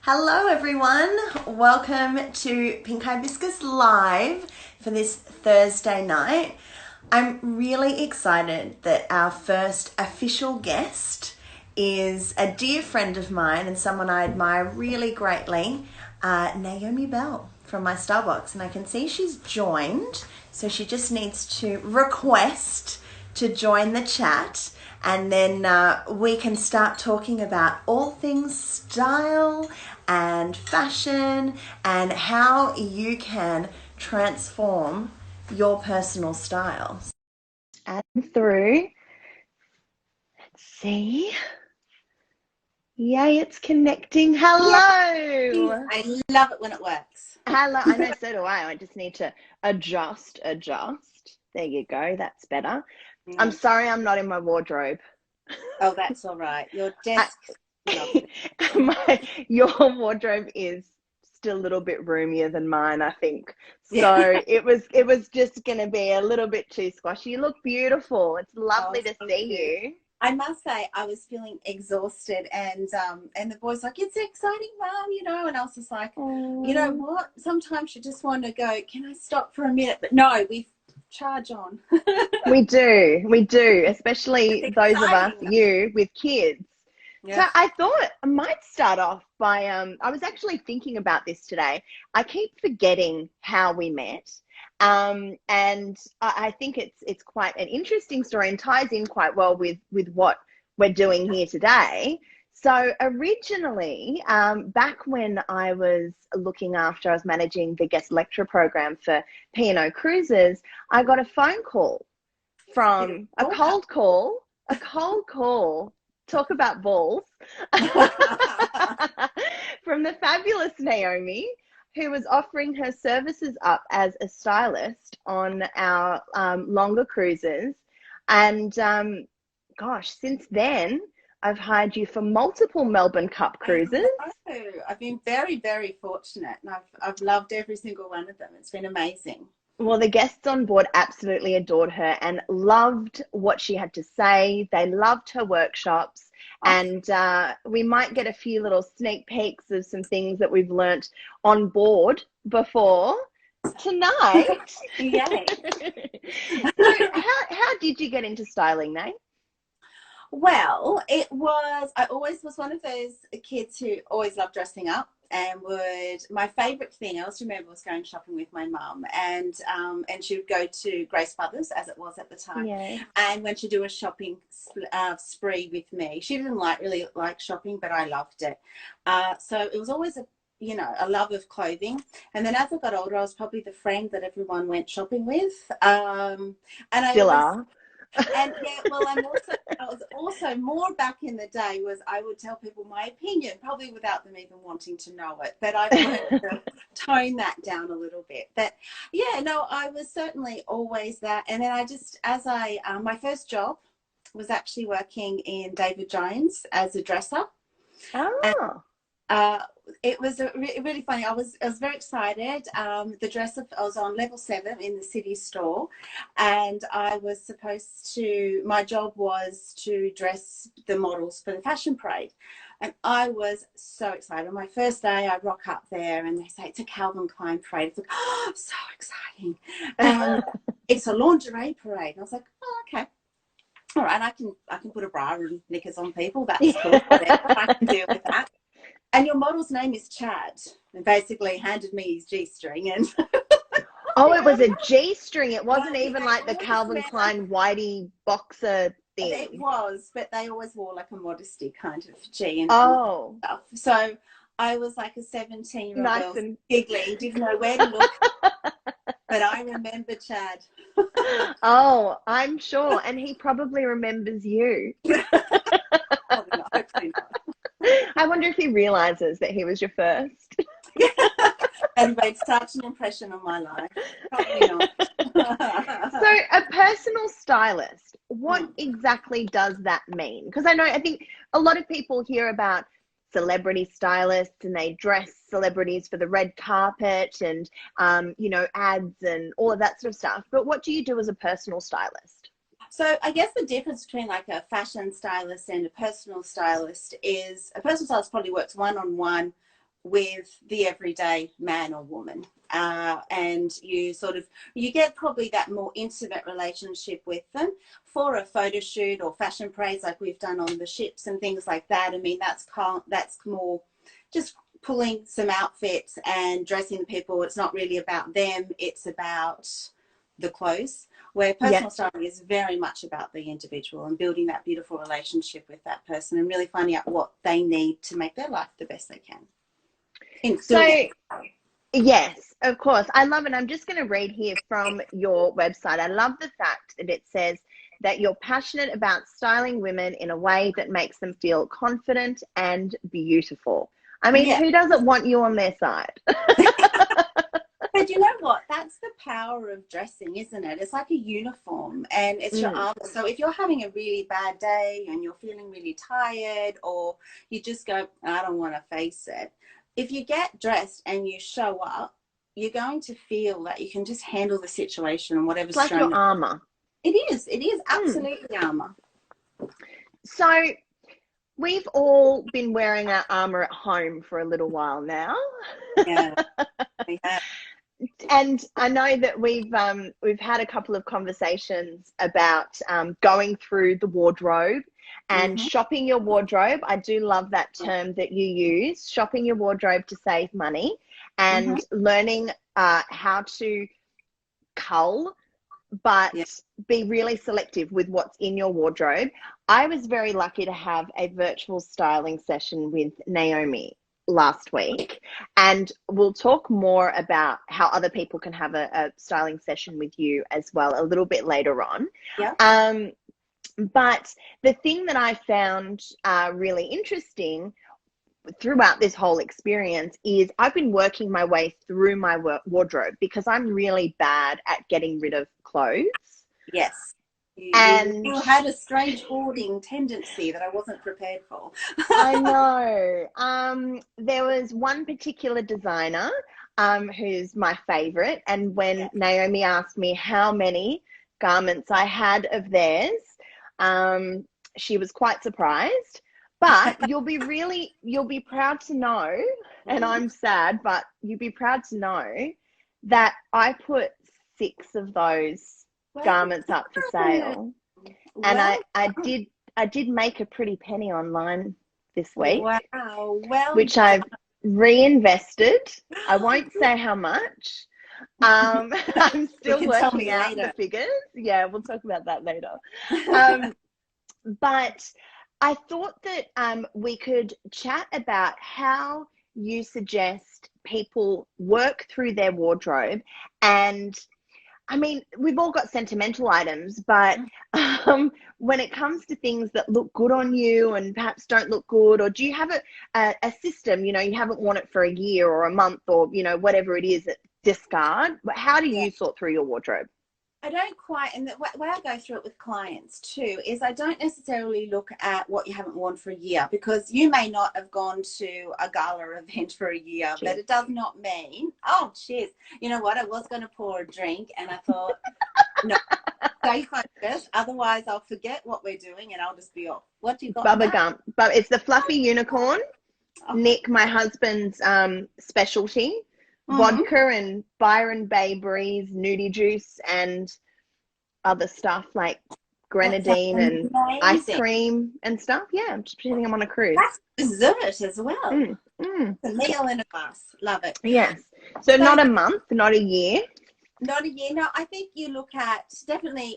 Hello everyone, welcome to Pink Hibiscus Live for this Thursday night. I'm really excited that our first official guest is a dear friend of mine and someone I admire really greatly, Naomi Bell from my Starbucks, and I can see she's joined, so she just needs to request to join the chat, and then we can start talking about all things style and fashion and how you can transform your personal style. Add through. Let's see. Yay, it's connecting. Yeah, Hello. I love it when it works. Hello. I know, so do I. I just need to adjust. There you go. That's better. I'm sorry I'm not in my wardrobe. Oh, that's all right. Your desk. Your wardrobe is still a little bit roomier than mine, I think. So it was just going to be a little bit too squashy. You look beautiful. It's lovely to see you. I must say, I was feeling exhausted, and the boys like, it's exciting, Mum, and I was just like, you know what? Sometimes you just want to go, can I stop for a minute? But no, we charge on. We do, especially those of us, you, with kids. Yeah. So I thought I might start off by, I was actually thinking about this today. I keep forgetting how we met. And I think it's quite an interesting story and ties in quite well with what we're doing here today. So originally, back when I was managing the guest lecturer program for P&O Cruises, I got a phone call from a cold call, talk about balls, from the fabulous Naomi, who was offering her services up as a stylist on our longer cruises. And gosh, since then, I've hired you for multiple Melbourne Cup cruises. I've been very, very fortunate, and I've loved every single one of them. It's been amazing. Well, the guests on board absolutely adored her and loved what she had to say. They loved her workshops. And we might get a few little sneak peeks of some things that we've learnt on board before tonight. Yay. So how did you get into styling, Nate? Well, I always was one of those kids who always loved dressing up, and my favourite thing, I always remember, was going shopping with my mum, and she would go to Grace Brothers, as it was at the time. Yeah. And when she'd do a shopping spree with me, she didn't really like shopping, but I loved it. So it was always a love of clothing. And then as I got older, I was probably the friend that everyone went shopping with. And I Still are. And yeah, well, I was also more back in the day was I would tell people my opinion, probably without them even wanting to know it. But I've learned to tone that down a little bit. But yeah, no, I was certainly always that. And then my first job was actually working in David Jones as a dresser. Oh. And, it was really funny. I was very excited. The dresser, I was on level 7 in the city store, and my job was to dress the models for the fashion parade. And I was so excited. On my first day, I rock up there and they say, it's a Calvin Klein parade. It's like, oh, so exciting. And it's a lingerie parade. And I was like, oh, okay. All right, I can put a bra and knickers on people. That's cool. Whatever. I can deal with that. And your model's name is Chad, and basically handed me his G-string. And oh, it was a G-string. It wasn't even like the Calvin Klein whitey boxer thing. It was, but they always wore like a modesty kind of G and stuff. So I was like a 17-year-old girl, giggling, didn't know where to look. But I remember Chad. Oh, I'm sure. And he probably remembers you. Probably not, hopefully not. I wonder if he realizes that he was your first. And made such an impression on my life. Probably not. So a personal stylist, what exactly does that mean? Because I think a lot of people hear about celebrity stylists and they dress celebrities for the red carpet and, ads and all of that sort of stuff. But what do you do as a personal stylist? So I guess the difference between like a fashion stylist and a personal stylist is a personal stylist probably works one-on-one with the everyday man or woman. And you get probably that more intimate relationship with them for a photo shoot or fashion parades like we've done on the ships and things like that. I mean, that's more just pulling some outfits and dressing the people. It's not really about them, it's about the clothes, where personal styling is very much about the individual and building that beautiful relationship with that person and really finding out what they need to make their life the best they can. Yes, of course. I love it. I'm just going to read here from your website. I love the fact that it says that you're passionate about styling women in a way that makes them feel confident and beautiful. I mean, who doesn't want you on their side? But you know what? That's the power of dressing, isn't it? It's like a uniform and it's your armor. So if you're having a really bad day and you're feeling really tired, or you just go, I don't want to face it. If you get dressed and you show up, you're going to feel that you can just handle the situation and whatever's like your armor. It is absolutely armor. So we've all been wearing our armor at home for a little while now. Yeah. And I know that we've had a couple of conversations about going through the wardrobe and shopping your wardrobe. I do love that term that you use, shopping your wardrobe to save money, and learning how to cull, but be really selective with what's in your wardrobe. I was very lucky to have a virtual styling session with Naomi last week, and we'll talk more about how other people can have a styling session with you as well a little bit later on. But the thing that I found really interesting throughout this whole experience is I've been working my way through my wardrobe because I'm really bad at getting rid of clothes. Yes. You had a strange hoarding tendency that I wasn't prepared for. I know. There was one particular designer who's my favorite, and when Naomi asked me how many garments I had of theirs, she was quite surprised. But you'll be proud to know, and I'm sad, but you'll be proud to know that I put 6 of those garments up for sale, and I did make a pretty penny online this week. Wow. Well, which I've reinvested. I won't say how much. I'm still working out the figures. Yeah, we'll talk about that later. But I thought that we could chat about how you suggest people work through their wardrobe. And I mean, we've all got sentimental items, but when it comes to things that look good on you and perhaps don't look good, or do you have a system, you haven't worn it for a year or a month or, whatever it is, that discard? How do you sort through your wardrobe? I don't quite, and the way I go through it with clients too is I don't necessarily look at what you haven't worn for a year, because you may not have gone to a gala event for a year, but it does not mean, cheers. You know what? I was going to pour a drink and I thought, no, stay focused. Otherwise I'll forget what we're doing and I'll just be off. What do you got? Bubba gum. But it's the fluffy unicorn. Nick, my husband's specialty. Vodka and Byron Bay Breeze, nudie juice, and other stuff like grenadine and ice cream and stuff. Yeah, I'm just pretending I'm on a cruise. That's dessert as well. A meal in a glass. Love it. Yes. So not a month, not a year. Not a year. No, I think you look at definitely,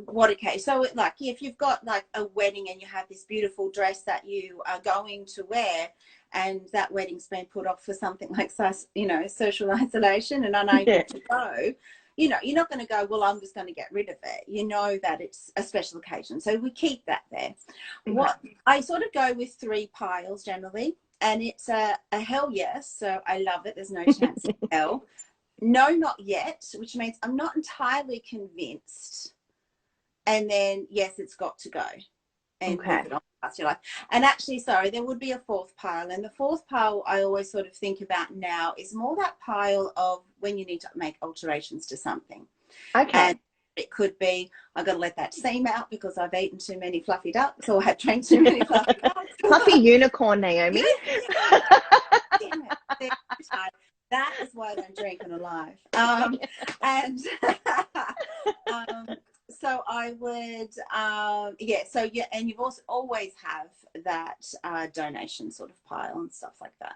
what occasion. So like if you've got like a wedding and you have this beautiful dress that you are going to wear, and that wedding's been put off for something like, social isolation and unable to go, you're not going to go, well, I'm just going to get rid of it. You know that it's a special occasion. So we keep that there. What I sort of go with 3 piles generally, and it's a hell yes. So I love it. There's no chance of hell. No, not yet, which means I'm not entirely convinced. And then, yes, it's got to go. And move it on past your life. And actually, there would be a 4th pile. And the 4th pile I always sort of think about now is more that pile of when you need to make alterations to something. Okay. And it could be, I've got to let that seam out because I've eaten too many fluffy ducks or had drank too many fluffy ducks. Fluffy unicorn, Naomi. Damn it. why I don't drink on a live. And so I would, and you've also always have that donation sort of pile and stuff like that.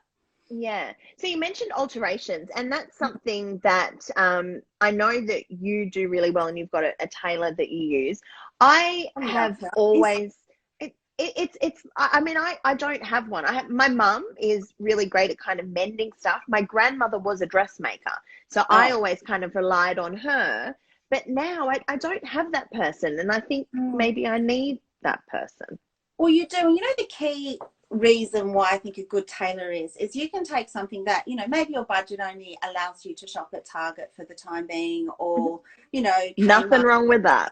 Yeah. So you mentioned alterations, and that's something that I know that you do really well, and you've got a tailor that you use. I have always, I mean, I don't have one. My mum is really great at kind of mending stuff. My grandmother was a dressmaker, so I always kind of relied on her. But now I don't have that person, and I think maybe I need that person. Well, you do. And you know, the key reason why I think a good tailor is you can take something that, you know, maybe your budget only allows you to shop at Target for the time being, or, you know, nothing wrong with that.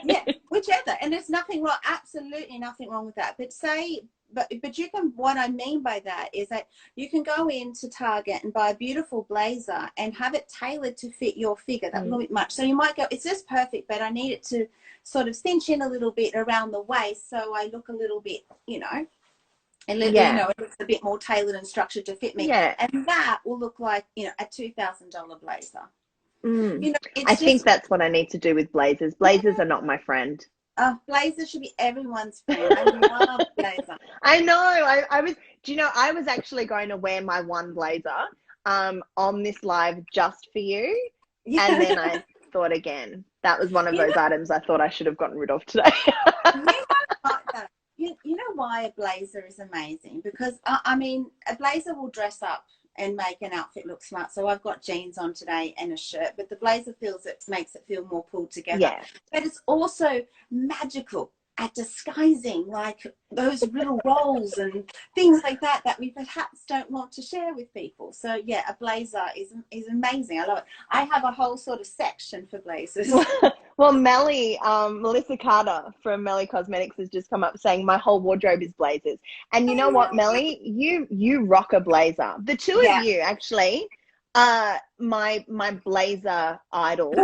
Yeah, whichever. And there's nothing wrong, absolutely nothing wrong with that. But you can, what I mean by that is that you can go into Target and buy a beautiful blazer and have it tailored to fit your figure that little bit much. So you might go, it's just perfect, but I need it to sort of cinch in a little bit around the waist so I look a little bit, you know, and you know, it looks a bit more tailored and structured to fit me. Yeah. And that will look like, you know, a $2,000 blazer. You know, I think that's what I need to do with blazers. Blazers are not my friend. Oh, blazer should be everyone's friend. I love blazer. I know. I was, do you know, I was actually going to wear my one blazer on this live just for you. Yeah. And then I thought again, that was one of those items I thought I should have gotten rid of today. You know why a blazer is amazing? Because, I mean, a blazer will dress up and make an outfit look smart. So I've got jeans on today and a shirt, but the blazer makes it feel more pulled together. Yeah. But it's also magical at disguising like those little rolls and things like that we perhaps don't want to share with people. So yeah, a blazer is amazing. I love it. I have a whole sort of section for blazers. Well, Melissa Carter from Melly Cosmetics has just come up saying my whole wardrobe is blazers. And you know what, Melly, you rock a blazer. The two of you actually are my blazer idols.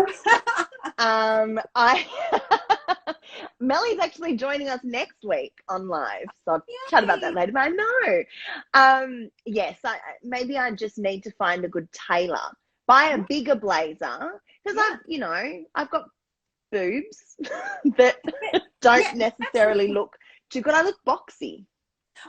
Melly's actually joining us next week on live, so I'll chat about that later. But I know, yes, maybe I just need to find a good tailor, buy a bigger blazer, because I've got boobs that don't necessarily look too good. I look boxy.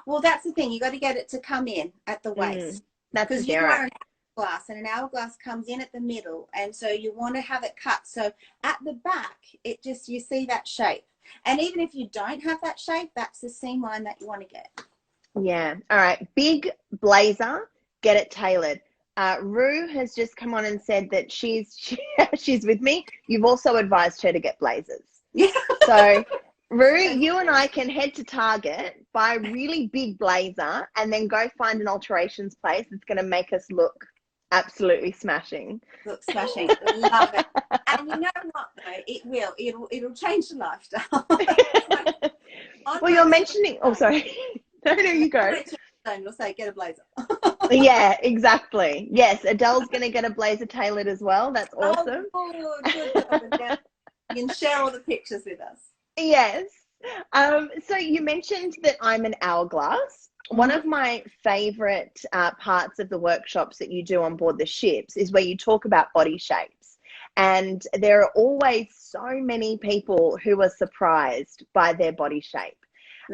Well, that's the thing. You got to get it to come in at the waist. That's because you are an hourglass, and an hourglass comes in at the middle, and so you want to have it cut. So at the back, you see that shape. And even if you don't have that shape, that's the seam line that you want to get. Yeah. All right. Big blazer, get it tailored. Rue has just come on and said that she's with me. You've also advised her to get blazers. Yeah. So, Rue, you and I can head to Target, buy a really big blazer, and then go find an alterations place that's going to make us look absolutely smashing. Look smashing. Love it. And you know what, though? It'll change the lifestyle. Well, you're mentioning... Oh, sorry. No, you go. You'll say, get a blazer. Yeah, exactly. Yes, Adele's going to get a blazer tailored as well. That's awesome. Oh, good. You can share all the pictures with us. Yes. So you mentioned that I'm an hourglass. One of my favorite parts of the workshops that you do on board the ships is where you talk about body shapes. And there are always so many people who are surprised by their body shape.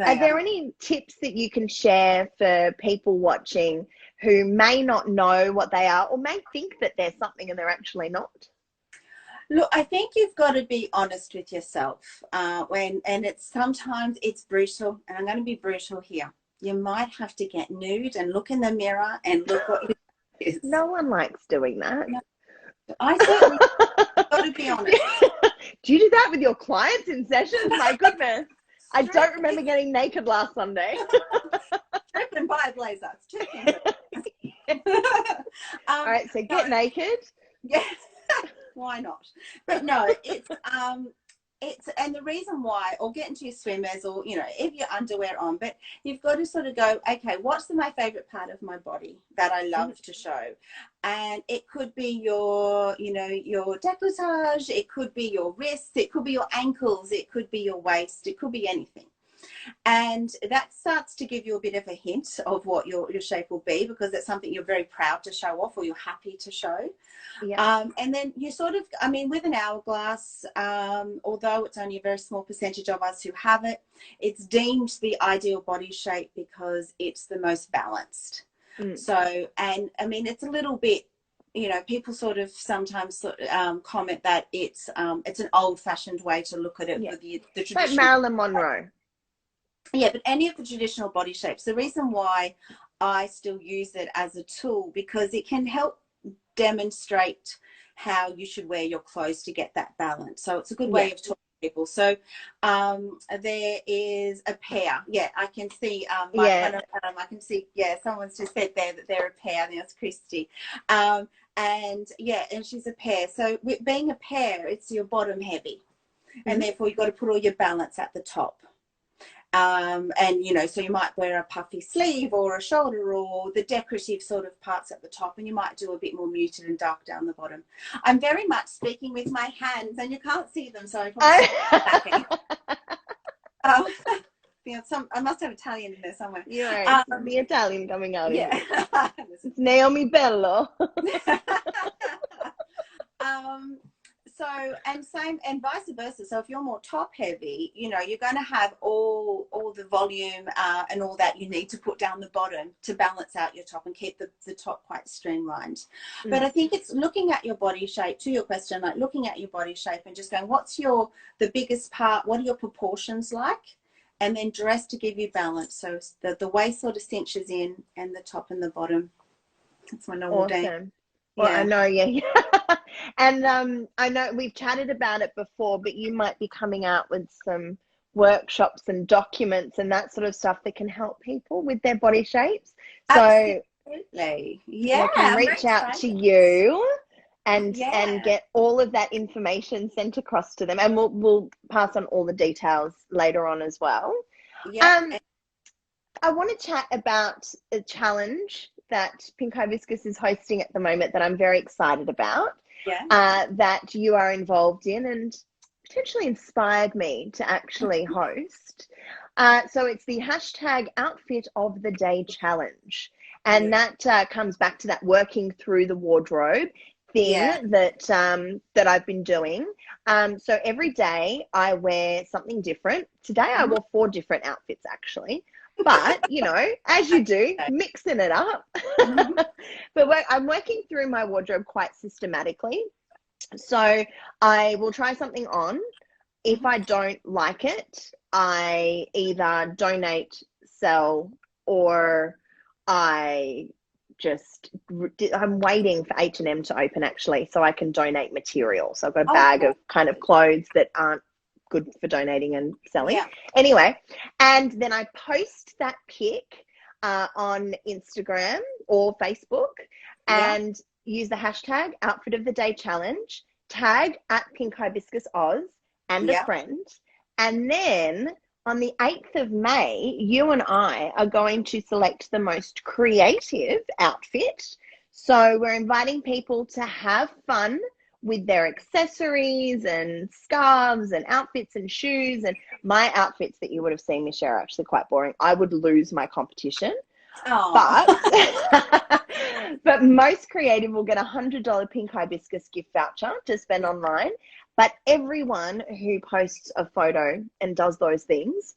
Are there any tips that you can share for people watching who may not know what they are, or may think that they're something and they're actually not? Look, I think you've got to be honest with yourself sometimes it's brutal, and I'm going to be brutal here. You might have to get nude and look in the mirror and look what you is. No one likes doing that. No. I certainly got to be honest. Do you do that with your clients in sessions? My goodness. I don't remember getting naked last Sunday. Strip and buy a blazer. All right, so get naked. Yes. Why not? But no, it's and the reason why, or get into your swimmers, or if your underwear on, but you've got to sort of go, okay, what's my favorite part of my body that I love to show? And it could be your décolletage, it could be your wrists, it could be your ankles, it could be your waist, it could be anything. And that starts to give you a bit of a hint of what your shape will be, because it's something you're very proud to show off or you're happy to show. Yeah. And then you sort of, I mean, with an hourglass, although it's only a very small percentage of us who have it, it's deemed the ideal body shape because it's the most balanced. So, and I mean, it's a little bit, you know, people sort of sometimes comment that it's an old-fashioned way to look at it. Yeah. For the Like traditional, Marilyn Monroe. yeah, but any of the traditional body shapes. The reason why I still use it as a tool, because it can help demonstrate how you should wear your clothes to get that balance. So it's a good way of talking to people. So there is a pair. Yeah, I can see I can see, yeah, someone's just said there that they're a pair. I think that's Christy. And yeah, and she's a pair. So with being a pair, it's your bottom heavy. And therefore you've got to put all your balance at the top. And you know, so you might wear a puffy sleeve or a shoulder or the decorative sort of parts at the top, and you might do a bit more muted and dark down the bottom. I'm very much speaking with my hands and you can't see them, so I I must have Italian in there somewhere. Yeah, the Italian coming out. Yeah. It's Naomi Bell. So, and same, and vice versa. So if you're more top heavy, you know, you're going to have all the volume and all that you need to put down the bottom to balance out your top and keep the top quite streamlined. But I think it's looking at your body shape, to your question, like looking at your body shape and just going, what's the biggest part? What are your proportions like? And then dress to give you balance. So the waist sort of cinches in and the top and the bottom. That's my normal day. Well, yeah. I know, yeah. And I know we've chatted about it before, but you might be coming out with some workshops and documents and that sort of stuff that can help people with their body shapes. So absolutely, yeah, they can reach out to you and get all of that information sent across to them, and we'll pass on all the details later on as well. Yeah. I want to chat about a challenge that Pink Hibiscus is hosting at the moment that I'm very excited about, that you are involved in and potentially inspired me to actually host. So it's the hashtag Outfit of the Day Challenge. And that comes back to that working through the wardrobe thing that I've been doing. So every day I wear something different. Today I wore 4 different outfits actually. But, you know, as you do, mixing it up. But I'm working through my wardrobe quite systematically. So I will try something on. If I don't like it, I either donate, sell, or I'm waiting for H&M to open actually, so I can donate material. So I've got a bag of kind of clothes that aren't good for donating and selling. Anyway, and then I post that pic on Instagram or Facebook and use the hashtag Outfit of the Day Challenge, tag at Pink Hibiscus Oz and a friend, and then on the 8th of May, you and I are going to select the most creative outfit. So we're inviting people to have fun with their accessories and scarves and outfits and shoes. And my outfits that you would have seen me share are actually quite boring. I would lose my competition. But most creative will get a $100 Pink Hibiscus gift voucher to spend online. But everyone who posts a photo and does those things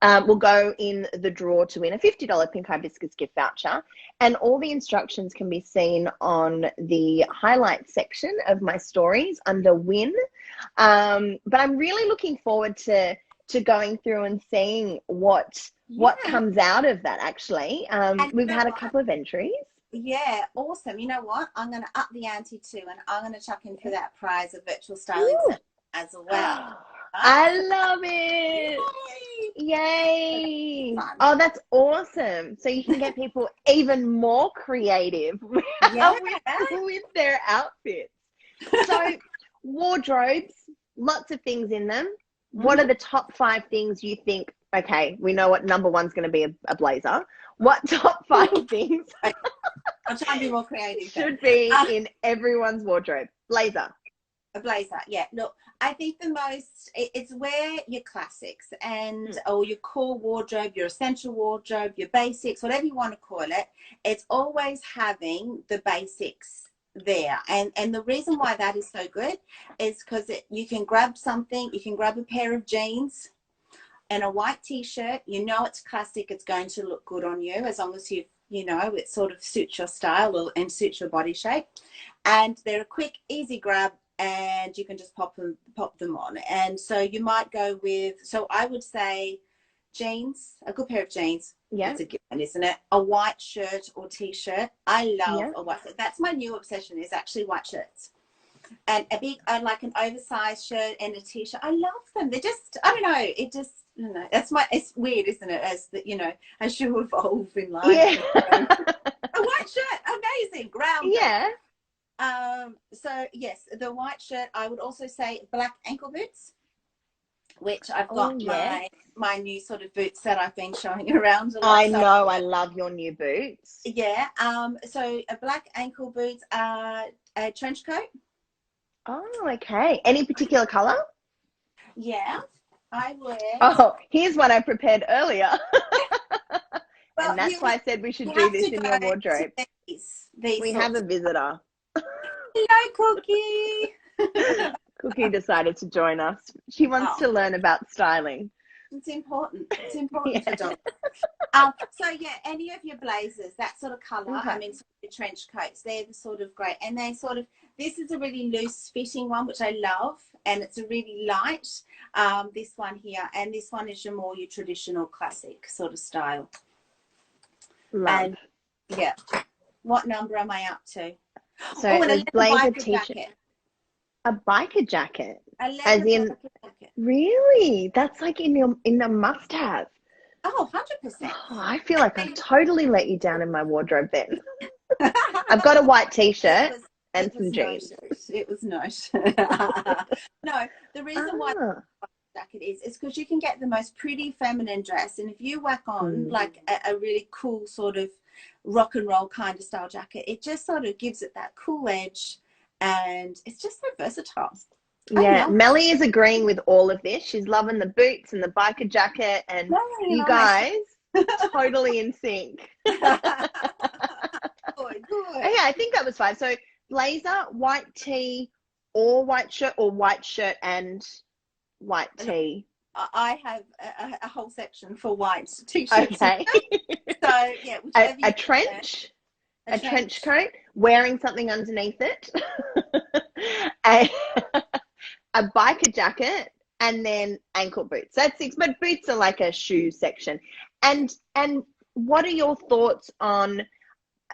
will go in the draw to win a $50 Pink Hibiscus gift voucher. And all the instructions can be seen on the highlights section of my stories under win. But I'm really looking forward to going through and seeing what comes out of that actually. We've had a couple of entries. Yeah, awesome. You know what? I'm going to up the ante too, and I'm going to chuck in for that prize of virtual styling as well. I love it. Yay. Oh, that's awesome. So you can get people even more creative with their outfits. So wardrobes, lots of things in them. What are the top 5 things you think, okay, we know what number 1's going to be a blazer. What top 5 things I'll try and be more creative should be in everyone's wardrobe? Blazer. A blazer, yeah. Look, I think it's wear your classics and or your core wardrobe, your essential wardrobe, your basics, whatever you want to call it. It's always having the basics there, and the reason why that is so good is because you can grab something. You can grab a pair of jeans and a white t-shirt. You know it's classic. It's going to look good on you as long as you know it sort of suits your style and suits your body shape. And they're a quick, easy grab, and you can just pop them on. And so you might go with, so I would say jeans, a good pair of jeans. Yeah, it's a given, isn't it? A white shirt or t-shirt. I love a white shirt. That's my new obsession, is actually white shirts. And a big, like an oversized shirt and a t-shirt. I love them. They're just, I don't know, it just, you know, it's weird, isn't it? As the, you know, as you evolve in life. Yeah. A white shirt, amazing, ground. Yeah. So yes, the white shirt. I would also say black ankle boots, which I've got my new sort of boots that I've been showing around a lot. I know, I love your new boots. Yeah. So a black ankle boots, a trench coat. Oh, okay. Any particular color? Yeah, I wear. Oh, here's one I prepared earlier. Well, and that's why I said we should do this in your wardrobe. These we have a visitor. Hello, Cookie. Cookie decided to join us. She wants to learn about styling. It's important. It's important for dogs. So yeah, any of your blazers, that sort of colour. Okay. I mean, sort of your trench coats. They're the sort of great, and they sort of. This is a really loose fitting one, which I love, and it's a really light. This one here, and this one is your traditional classic sort of style. Love. And yeah, what number am I up to? So a blazer t-shirt. A biker jacket. As in, jacket. Really? That's like in the must-have. Oh, 100%. Oh, I feel like I've totally let you down in my wardrobe then. I've got a white t-shirt and some jeans. It was not. No, the reason why the jacket is because you can get the most pretty feminine dress, and if you whack on like a really cool sort of rock and roll kind of style jacket, it just sort of gives it that cool edge, and it's just so versatile. Yeah, Melly is agreeing with all of this. She's loving the boots and the biker jacket, and you guys totally in sync. Good. Yeah, I think that was fine. So blazer, white tee, or white shirt and white tee. I have a whole section for white t-shirts. Okay. So yeah, a trench coat, wearing something underneath it, a biker jacket, and then ankle boots. That's six, but boots are like a shoe section. And what are your thoughts on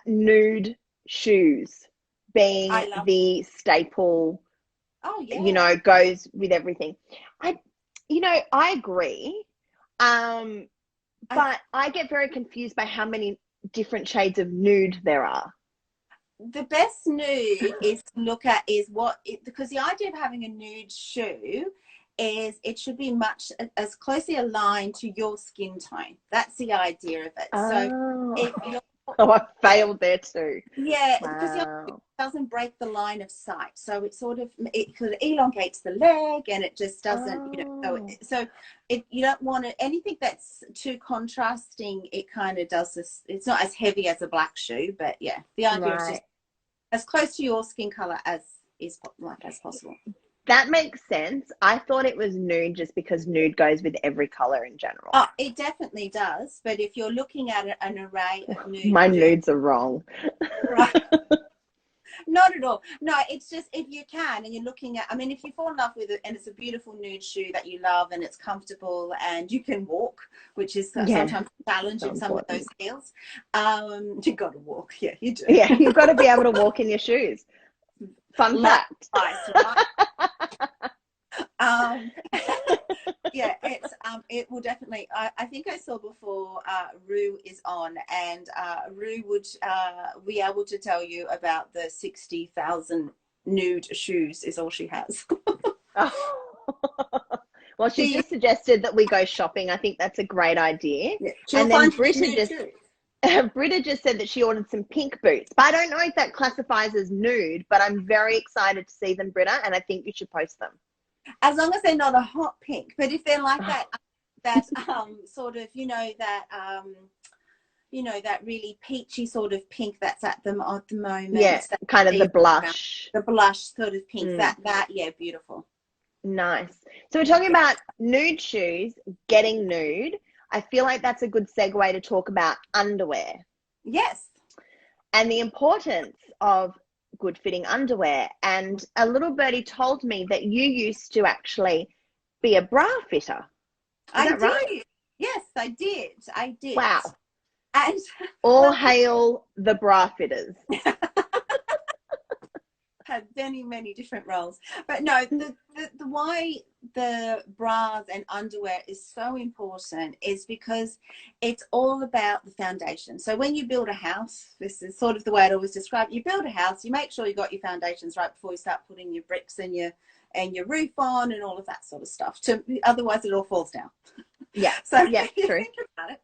nude shoes being the staple? Oh yeah. You know, goes with everything. I agree. But I get very confused by how many different shades of nude there are. The best nude is to look at because the idea of having a nude shoe is it should be much as closely aligned to your skin tone. That's the idea of it. So if you're I failed there too. Yeah, because it doesn't break the line of sight, so it sort of elongates the leg, and it just doesn't, So you don't want anything that's too contrasting. It kind of does this. It's not as heavy as a black shoe, but yeah, the idea is just as close to your skin color as possible. That makes sense. I thought it was nude just because nude goes with every color in general. Oh, it definitely does. But if you're looking at an array of nude, my nudes are wrong. Right. Not at all. No, it's just if you can and you're looking at, if you fall in love with it and it's a beautiful nude shoe that you love and it's comfortable and you can walk, which is sometimes a challenge in some of those heels. You got to walk. Yeah, you do. Yeah, you've got to be able to walk in your shoes. Fun fact. Yeah, it will definitely. I think I saw before. Rue is on, and Rue would be able to tell you about the 60,000 nude shoes. Is all she has. Well, she just suggested that we go shopping. I think that's a great idea. Yeah. And then Britta just Britta just said that she ordered some pink boots, but I don't know if that classifies as nude, but I'm very excited to see them, Britta, and I think you should post them. As long as they're not a hot pink, but if they're like that sort of, that really peachy sort of pink that's at the moment. Yeah, kind of the blush. The blush sort of pink. That, yeah, beautiful. Nice. So we're talking about nude shoes, getting nude. I feel like that's a good segue to talk about underwear. Yes. And the importance of good fitting underwear. And a little birdie told me that you used to actually be a bra fitter. I did. Right? Yes, I did. Wow. And all hail the bra fitters. Had many different roles, but no, the why the bras and underwear is so important is because it's all about the foundation. So when you build a house, this is sort of the way I always describe it. You build a house, you make sure you got your foundations right before you start putting your bricks and your roof on and all of that sort of stuff. Otherwise it all falls down. Yeah. So yeah, true. Think about it.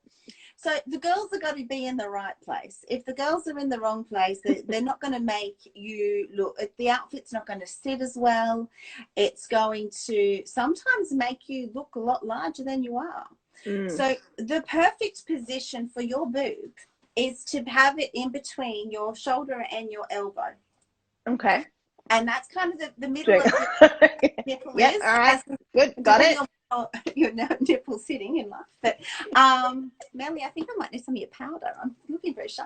So the girls have got to be in the right place. If the girls are in the wrong place, they're not going to make you look, the outfit's not going to sit as well. It's going to sometimes make you look a lot larger than you are. So the perfect position for your boob is to have it in between your shoulder and your elbow. Okay. And that's kind of the middle of the nipple. Yeah, all right. Good, got it. Your nipple sitting in life. But Melly, I think I might need some of your powder. I'm looking very shy.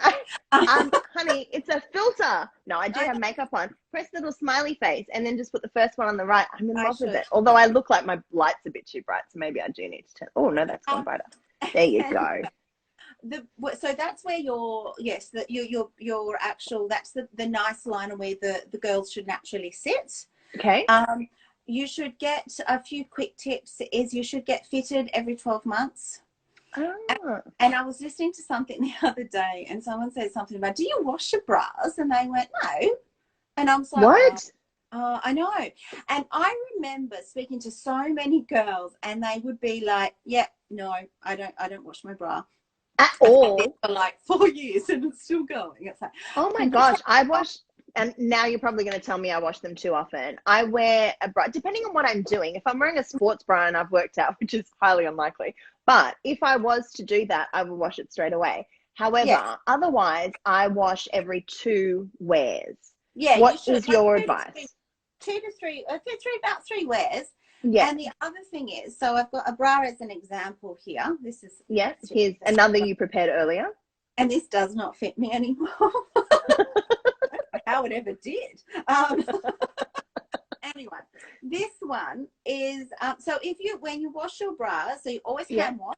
Honey, it's a filter. No, I do have makeup on. Press the little smiley face and then just put the first one on the right. I'm in love with it. Although I look like my light's a bit too bright, so maybe I do need to turn. Oh no, that's gone brighter. There you go. So that's where your actual, that's the nice line where the girls should naturally sit. Okay. You should get a few quick tips is you should get fitted every 12 months. And I was listening to something the other day and someone said something about, do you wash your bras? And they went, no. And I was like, what? I know. And I remember speaking to so many girls and they would be like, yeah, no, I don't wash my bra. At all? For like 4 years and it's still going. It's like, oh my gosh, I wash. And now you're probably going to tell me I wash them too often. I wear a bra, depending on what I'm doing. If I'm wearing a sports bra and I've worked out, which is highly unlikely, but if I was to do that, I would wash it straight away. However, otherwise, I wash every 2 wears. Yeah. What is your advice? 2 to 3, about 3 wears. Yeah. And the other thing is, so I've got a bra as an example here. This is. Yes, here's another you prepared earlier. And this does not fit me anymore. How it ever did. Anyway, this one is so when you wash your bra, so you always hand wash.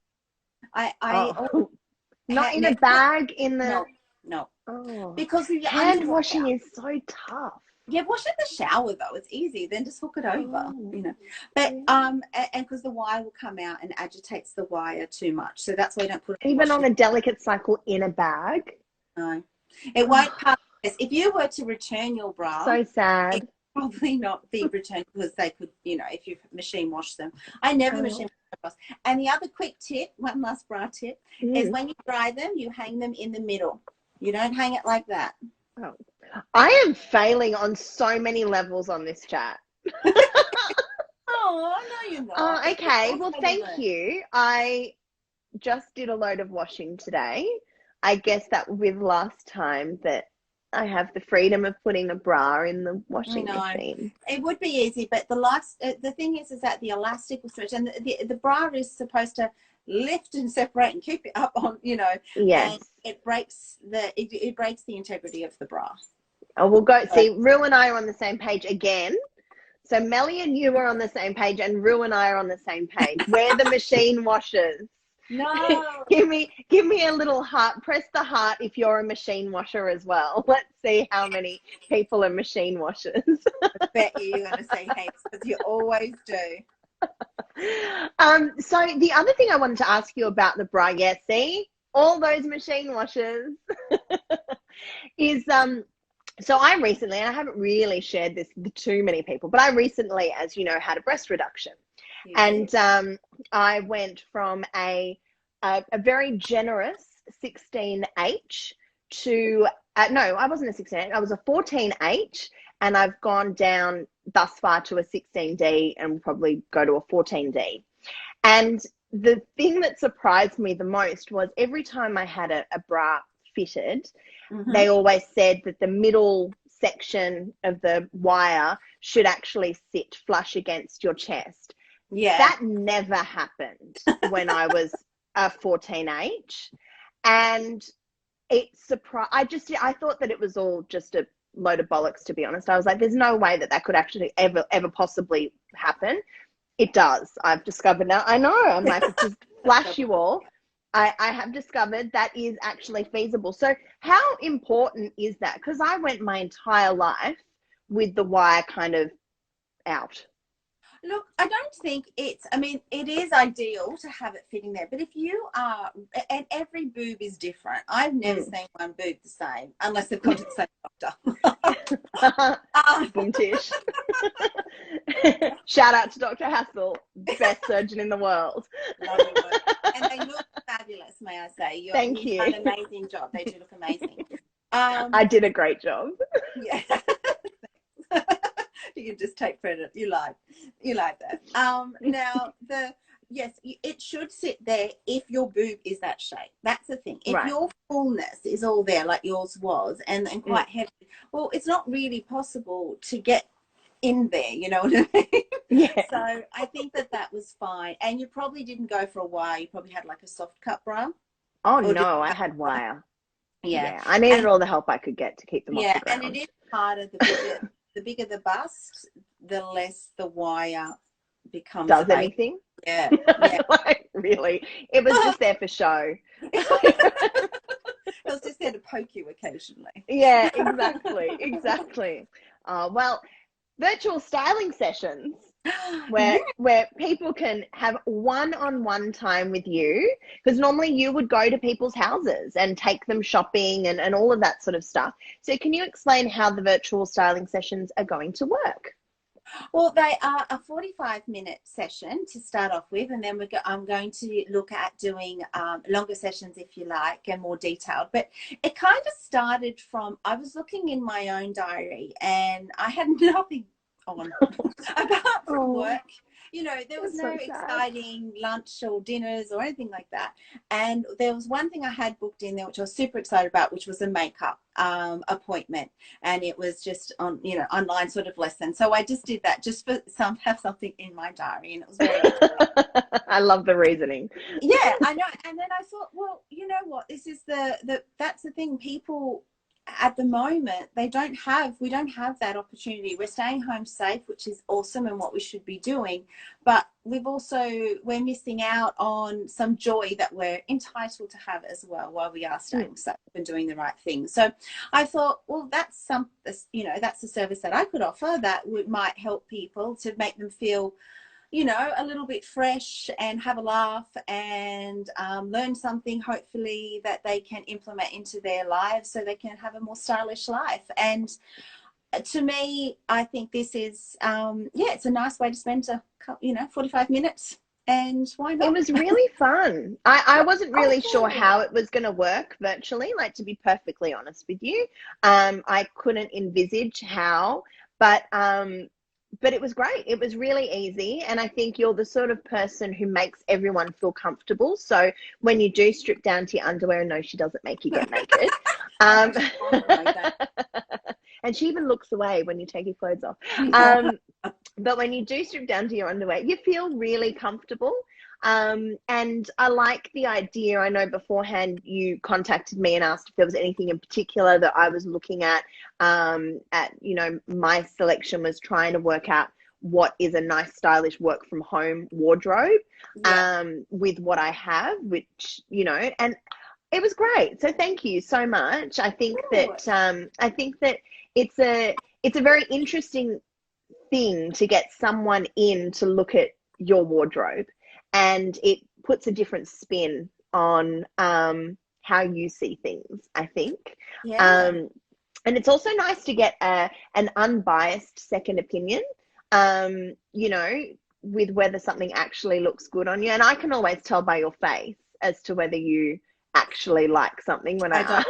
Not in a bag in the no. Oh. Because hand washing is so tough. Yeah, wash in the shower though. It's easy. Then just hook it over, But and because the wire will come out and agitates the wire too much, so that's why you don't put it even on a delicate cycle in a bag. No, it won't pass. If you were to return your bra, so sad. It would probably not be returned because they could, if you machine wash them. I never machine wash bras. And the other quick tip, one last bra tip, is when you dry them, you hang them in the middle. You don't hang it like that. Oh. I am failing on so many levels on this chat. Oh, no, you're not. Oh, okay. Well, thank you. I just did a load of washing today. I guess that with last time that I have the freedom of putting a bra in the washing machine. It would be easy, but the thing is that the elastic will stretch, and the bra is supposed to lift and separate and keep it up on, Yes. And it breaks the integrity of the bra. Oh, we'll go. See, Rue and I are on the same page again. So Melly and you are on the same page, and Rue and I are on the same page. We're the machine washers. No. Give me a little heart. Press the heart if you're a machine washer as well. Let's see how many people are machine washers. I bet you're going to say heaps because you always do. So the other thing I wanted to ask you about the bra, see, all those machine washers is so I recently, and I haven't really shared this with too many people, but I recently, as you know, had a breast reduction. And I went from a very generous 16H to, no, I wasn't a 16H, I was a 14H, and I've gone down thus far to a 16D and will probably go to a 14D. And the thing that surprised me the most was every time I had a bra fitted, they always said that the middle section of the wire should actually sit flush against your chest. Yeah. That never happened when I was a 14H. And it surprised, I thought that it was all just a load of bollocks, to be honest. I was like, there's no way that that could actually ever possibly happen. It does. I've discovered now. I know. I'm like, just flash you all. I have discovered that is actually feasible. So how important is that? Because I went my entire life with the wire kind of out. Look, I don't think it's, I mean, it is ideal to have it fitting there, but if you are, and every boob is different. I've never seen one boob the same, unless they've gone to the same doctor. Boom tish. Shout out to Dr. Hassel, best surgeon in the world. And they look fabulous, may I say. Thank you. You've done an amazing job. They do look amazing. I did a great job. Yeah. You can just take credit. You like that. Now yes, it should sit there if your boob is that shape. That's the thing. If your fullness is all there like yours was and quite heavy, well, it's not really possible to get in there, you know what I mean? Yeah. So I think that was fine. And you probably didn't go for a wire. You probably had like a soft cut bra. Oh no, I had wire. Yeah. I needed all the help I could get to keep them off the ground. And it is part of the bigger the bust, the less the wire becomes. Does anything? Yeah. Like, really? It was just there for show. It was just there to poke you occasionally. Yeah, exactly. Well, virtual styling sessions where people can have one-on-one time with you, because normally you would go to people's houses and take them shopping and all of that sort of stuff. So can you explain how the virtual styling sessions are going to work? Well, they are a 45-minute session to start off with, and then I'm going to look at doing longer sessions, if you like, and more detailed. But it kind of started from, I was looking in my own diary, and I had nothing on apart from work. You know, there was no exciting lunch or dinners or anything like that. And there was one thing I had booked in there, which I was super excited about, which was a makeup appointment. And it was just on, you know, online sort of lesson. So I just did that just for have something in my diary. And it was very I love the reasoning. Yeah, I know. And then I thought, well, you know what? This is that's the thing. People at the moment, we don't have that opportunity. We're staying home safe, which is awesome and what we should be doing, but we're missing out on some joy that we're entitled to have as well while we are staying safe and doing the right thing. So I thought, well, that's a service that I could offer that might help people to make them feel, you know, a little bit fresh and have a laugh and learn something, hopefully, that they can implement into their lives so they can have a more stylish life. And to me, I think this is, it's a nice way to spend 45 minutes. And why not? It was really fun. I wasn't really sure how it was going to work virtually, like, to be perfectly honest with you. I couldn't envisage how, but it was great. It was really easy. And I think you're the sort of person who makes everyone feel comfortable. So when you do strip down to your underwear, no, she doesn't make you get naked. And she even looks away when you take your clothes off. But when you do strip down to your underwear, you feel really comfortable. And I like the idea. I know beforehand you contacted me and asked if there was anything in particular that I was looking at, you know, my selection was trying to work out what is a nice, stylish work from home wardrobe, with what I have, which, you know, and it was great. So thank you so much. I think that it's a very interesting thing to get someone in to look at your wardrobe. And it puts a different spin on how you see things, I think. Yeah. And it's also nice to get an unbiased second opinion, you know, with whether something actually looks good on you. And I can always tell by your face as to whether you actually like something when I don't.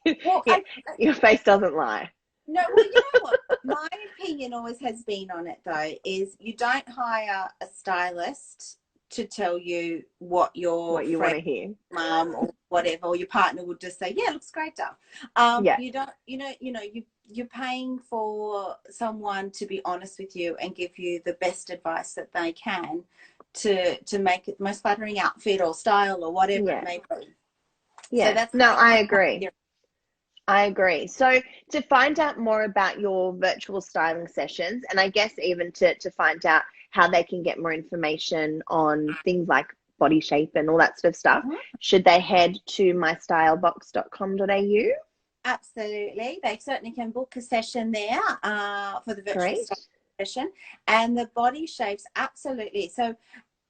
ask. Well, Yeah, your face doesn't lie. no, well, you know what? My opinion always has been on it, though, is you don't hire a stylist to tell you what your What you want friend, to hear. mum, or whatever, or your partner would just say, yeah, looks great, Dove. Yeah. You don't, you're paying for someone to be honest with you and give you the best advice that they can to make it the most flattering outfit or style or whatever it may be. Yeah. So that's no, I my agree. theory. I agree. So to find out more about your virtual styling sessions, and I guess even to find out how they can get more information on things like body shape and all that sort of stuff, should they head to mystylebox.com.au? Absolutely. They certainly can book a session there for the virtual Great. styling session. And the body shapes, absolutely. So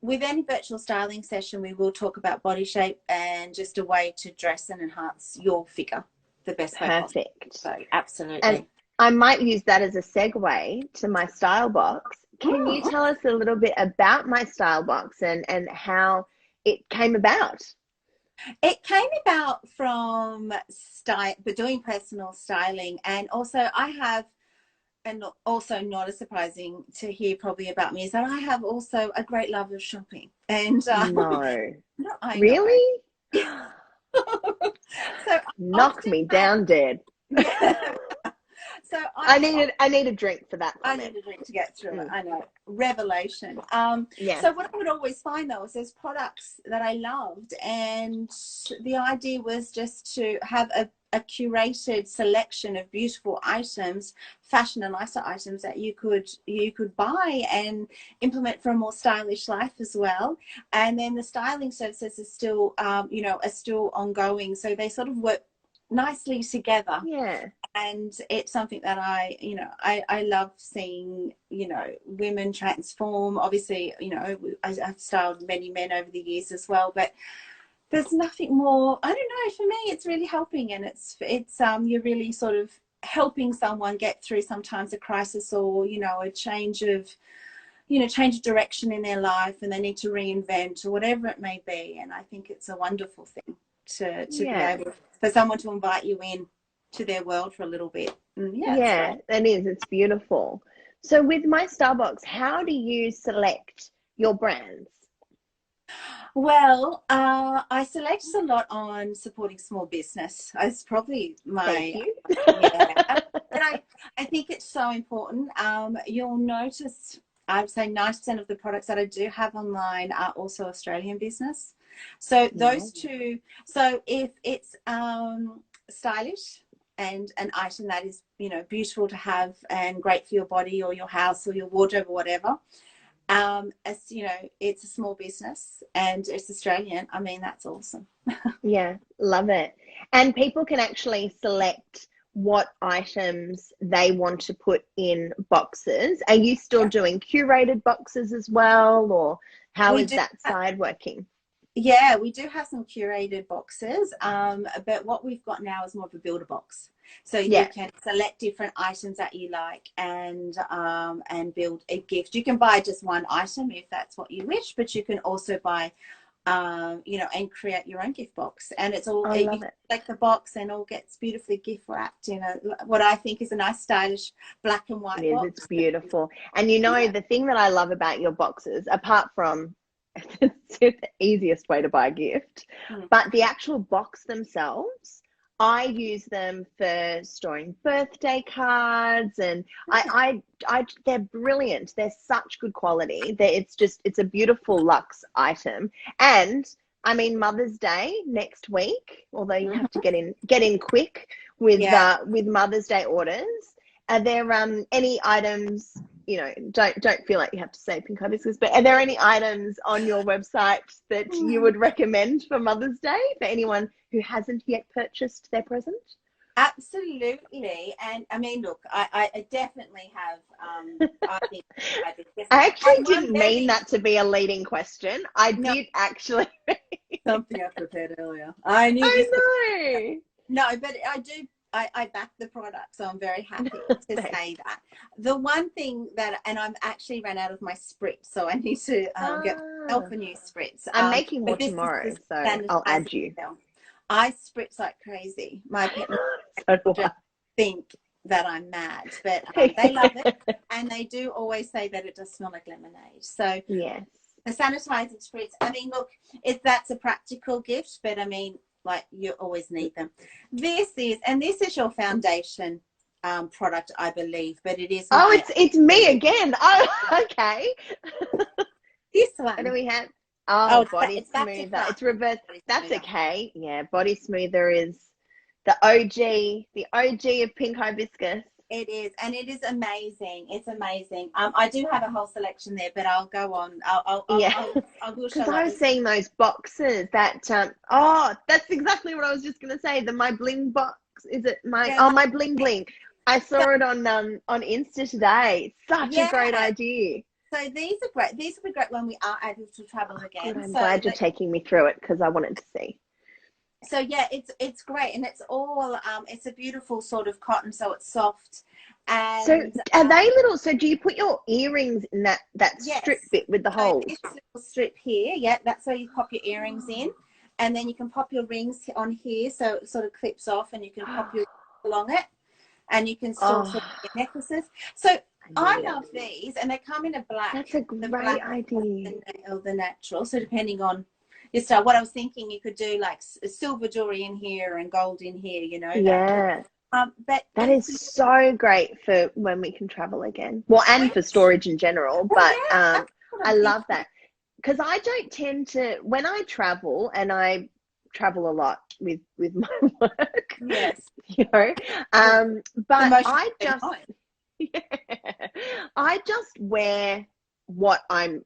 with any virtual styling session, we will talk about body shape and just a way to dress and enhance your figure the best way possible. Perfect. So absolutely. And I might use that as a segue to my style box. Can you tell us a little bit about my style box and how it came about? It came about from doing personal styling, and also I have, and also not as surprising to hear probably about me, is that I have also a great love of shopping. And No, I really? Know. So knock me down dead. Yeah. So I need a drink for that comment. I need a drink to get through it. I know. Revelation. Yeah. So what I would always find, though, is there's products that I loved, and the idea was just to have a curated selection of beautiful items, fashion and lifestyle items that you could buy and implement for a more stylish life as well. And then the styling services are still are still ongoing, so they sort of work nicely together. Yeah. And it's something that I love seeing, women transform. Obviously, I've styled many men over the years as well, but there's nothing more, I don't know, for me, it's really helping. And it's you're really sort of helping someone get through sometimes a crisis or, a change of direction in their life, and they need to reinvent or whatever it may be. And I think it's a wonderful thing to be able for someone to invite you in to their world for a little bit. Yeah, it is. It's beautiful. So with my Starbucks, how do you select your brands? Well, I select a lot on supporting small business. It's probably my Thank you. and I think it's so important. You'll notice I would say 90% of the products that I do have online are also Australian business. So those two. So if it's stylish and an item that is beautiful to have and great for your body or your house or your wardrobe or whatever, as it's a small business and it's Australian, I mean, that's awesome. Yeah, love it. And people can actually select what items they want to put in boxes. Are you still doing curated boxes as well, or how is that side working? Yeah, we do have some curated boxes, but what we've got now is more of a builder box. So you can select different items that you like and build a gift. You can buy just one item if that's what you wish, but you can also buy, and create your own gift box. And it's all, you select the box and all gets beautifully gift wrapped in what I think is a nice stylish black and white box. It's beautiful. And the thing that I love about your boxes, apart from it's the easiest way to buy a gift, but the actual box themselves, I use them for storing birthday cards, and they're brilliant. They're such good quality. It's a beautiful luxe item. And I mean, Mother's Day next week, although you have to get in quick with Mother's Day orders. Are there any items? Don't feel like you have to say Pink Hibiscus, but are there any items on your website that you would recommend for Mother's Day for anyone who hasn't yet purchased their present? Absolutely. And I mean, look, I definitely have. I actually didn't mean that to be a leading question. I did actually. Something I prepared earlier. I know. No, but I do. I back the product, so I'm very happy to say that. The one thing and I'm actually ran out of my spritz, so I need to get help a new spritz. I'm making more tomorrow, so I'll add you. I spritz like crazy. My parents So do I. just think that I'm mad, but they love it, and they do always say that it does smell like lemonade. So Yes. the sanitizing spritz, I mean, look, if that's a practical gift, but I mean, like, you always need them. This is your foundation product, I believe, but it is Oh, my it's me again. Oh, okay. this And then one. we have body It's back to smoother. front. It's reversed. Body That's smoother. okay. Yeah, body smoother is the OG of Pink Hibiscus. It is, and it is amazing. It's amazing. I do have a whole selection there, but I'll go on. Yeah, I will show because I was others. seeing those boxes that that's exactly what I was just gonna say. The My Bling box. Is it Yeah, My Bling Bling? I saw it on Insta today. Such a great yeah. idea. So these are great. These will be great when we are able to travel again. Good, I'm glad you're taking me through it because I wanted to see. So yeah, it's great, and it's all it's a beautiful sort of cotton, so it's soft. So And are they little? So do you put your earrings in that yes, strip bit with the so holes? this little strip here, yeah, that's where you pop your earrings in, and then you can pop your rings on here, so it sort of clips off, and you can pop your along it, and you can still put your necklaces. So I love these, and they come in a black. That's a The great black idea. or the natural. So depending on your style, what I was thinking, you could do like silver jewelry in here and gold in here. You know. Yeah. But That is so great for when we can travel again. Well, and for storage in general. But yeah, I love that because I don't tend to, when I travel, and I travel a lot with my work. Yes. You know, but I just. Yeah. I just wear what I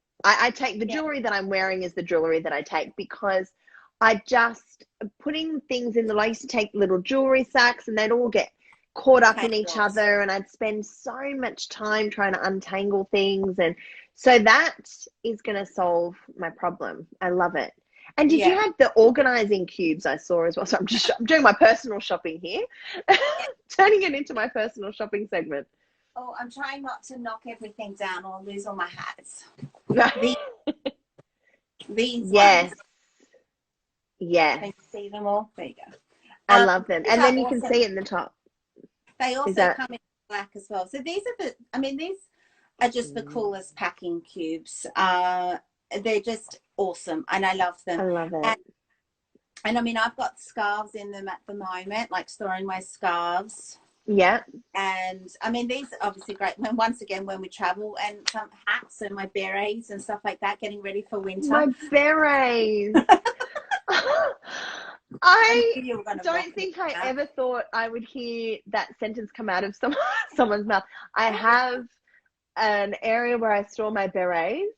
take the jewelry that I'm wearing is the jewelry that I take because I just putting things in I used to take little jewelry sacks and they'd all get caught up in each other and I'd spend so much time trying to untangle things. And so that is going to solve my problem. I love it. And did you have the organizing cubes I saw as well? So I'm doing my personal shopping here, turning it into my personal shopping segment. Oh, I'm trying not to knock everything down or lose all my hats. These yes. ones. Yes. Can you see them all? There you go. I love them. And then you can see it in the top. They also come in black as well. So these are just the coolest packing cubes. They're just awesome and I love them. I love it. And I mean, I've got scarves in them at the moment, like storing my scarves. Yeah. And I mean, these are obviously great once again when we travel, and some hats and my berets and stuff like that, getting ready for winter. My berets. I don't think I ever thought I would hear that sentence come out of someone's mouth. I have an area where I store my berets.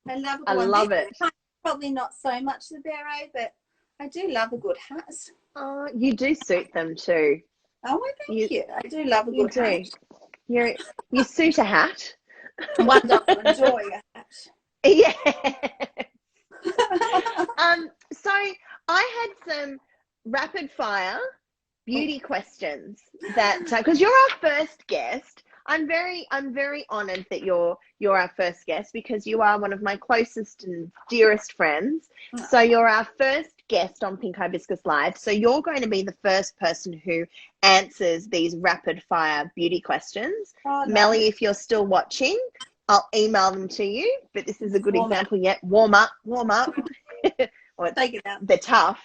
I love it. Probably not so much the beret, but I do love a good hat. Oh, you do suit them too. Oh, well, thank you. I do love a good hat. You suit a hat. One does enjoy a hat. Yeah. So I had some rapid fire beauty questions that because you're our first guest. I'm very honored that you're our first guest because you are one of my closest and dearest friends. So you're our first guest on Pink Hibiscus Live. So you're going to be the first person who answers these rapid fire beauty questions. Oh, no. Melly, if you're still watching, I'll email them to you. But this is a good example yet. Warm up. Well, take it out. They're tough.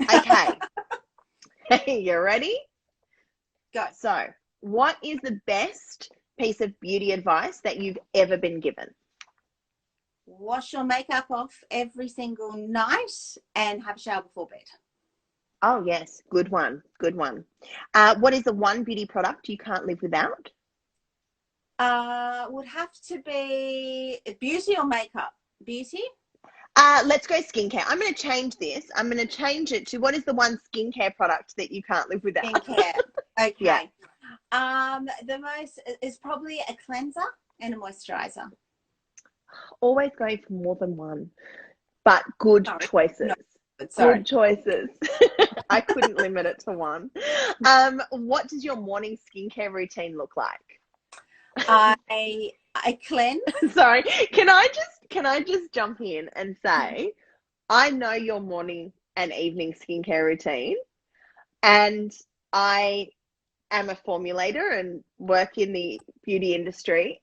Okay. You ready? Go. So, what is the best piece of beauty advice that you've ever been given? Wash your makeup off every single night and have a shower before bed. Oh, yes. Good one. What is the one beauty product you can't live without? Would have to be beauty or makeup? Beauty? Let's go skincare. I'm going to change this. I'm going to change it to what is the one skincare product that you can't live without? Skincare. Okay. Yeah. The most is probably a cleanser and a moisturizer. Always going for more than one, but good choices. Good choices. I couldn't limit it to one. What does your morning skincare routine look like? I cleanse. Sorry, can I just jump in and say, I know your morning and evening skincare routine. And I am a formulator and work in the beauty industry.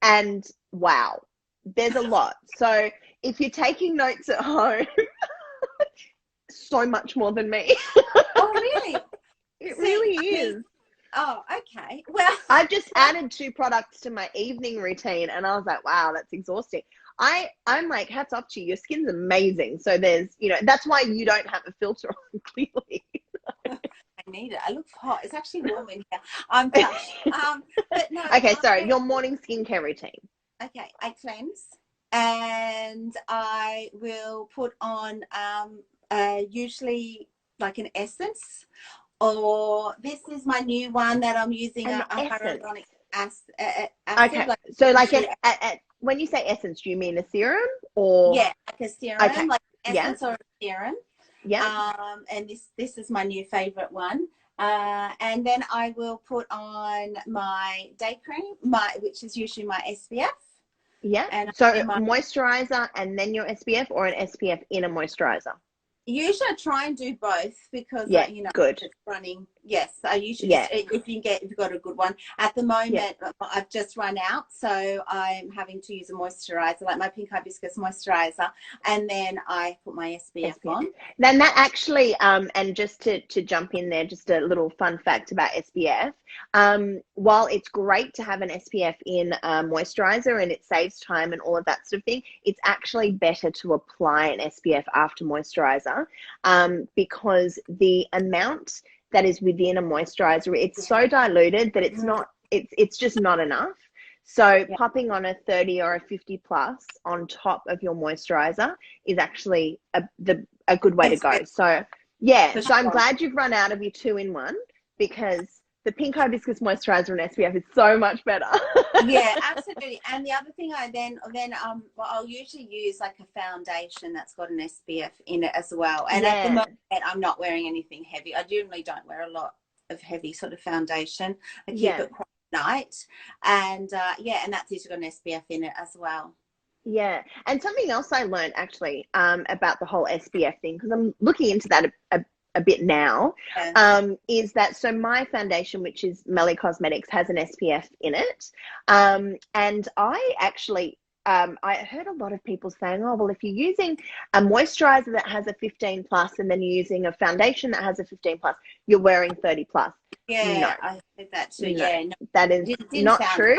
And wow, there's a lot. So if you're taking notes at home, so much more than me. Oh, really? It really is. Oh, okay. Well, I've just added 2 products to my evening routine, and I was like, wow, that's exhausting. I'm like, hats off to you. Your skin's amazing. So there's, that's why you don't have a filter on, clearly. I need it. I look hot. It's actually warm in here. I'm flushed. But no. Okay, sorry. Your morning skincare routine. Okay, I cleanse, and I will put on usually like an essence, or this is my new one that I'm using, a hyaluronic acid. Okay, like, so like when you say essence, do you mean a serum or? Yeah, like a serum, okay. like essence or a serum. Yeah. And this is my new favorite one. And then I will put on my day cream, which is usually my SPF. Yeah. And so moisturizer and then your SPF, or an SPF in a moisturizer? Usually I try and do both because good. It's running. Yes, I usually just, if you've got a good one. At the moment, I've just run out, so I'm having to use a moisturizer, like my Pink Hibiscus moisturizer, and then I put my SPF on. Then that actually, and just to jump in there, just a little fun fact about SPF. While it's great to have an SPF in moisturizer and it saves time and all of that sort of thing, it's actually better to apply an SPF after moisturizer, because the amount that is within a moisturizer, it's so diluted that it's just not enough. So popping on a 30 or a 50 plus on top of your moisturizer is actually a good way to go. So so I'm glad you've run out of your 2-in-1, because the Pink Hibiscus moisturizer and SPF is so much better. Yeah, absolutely. And the other thing I'll usually use like a foundation that's got an SPF in it as well. And at the moment, I'm not wearing anything heavy. I generally don't wear a lot of heavy sort of foundation. I keep it quite light. And and that's usually got an SPF in it as well. Yeah. And something else I learned actually about the whole SPF thing, because I'm looking into that a bit now, is that, so my foundation, which is Melly Cosmetics, has an SPF in it. And I actually, I heard a lot of people saying, oh, well, if you're using a moisturizer that has a 15 plus and then you're using a foundation that has a 15 plus, you're wearing 30 plus. Yeah, no. I heard that too. No, yeah, that is not true.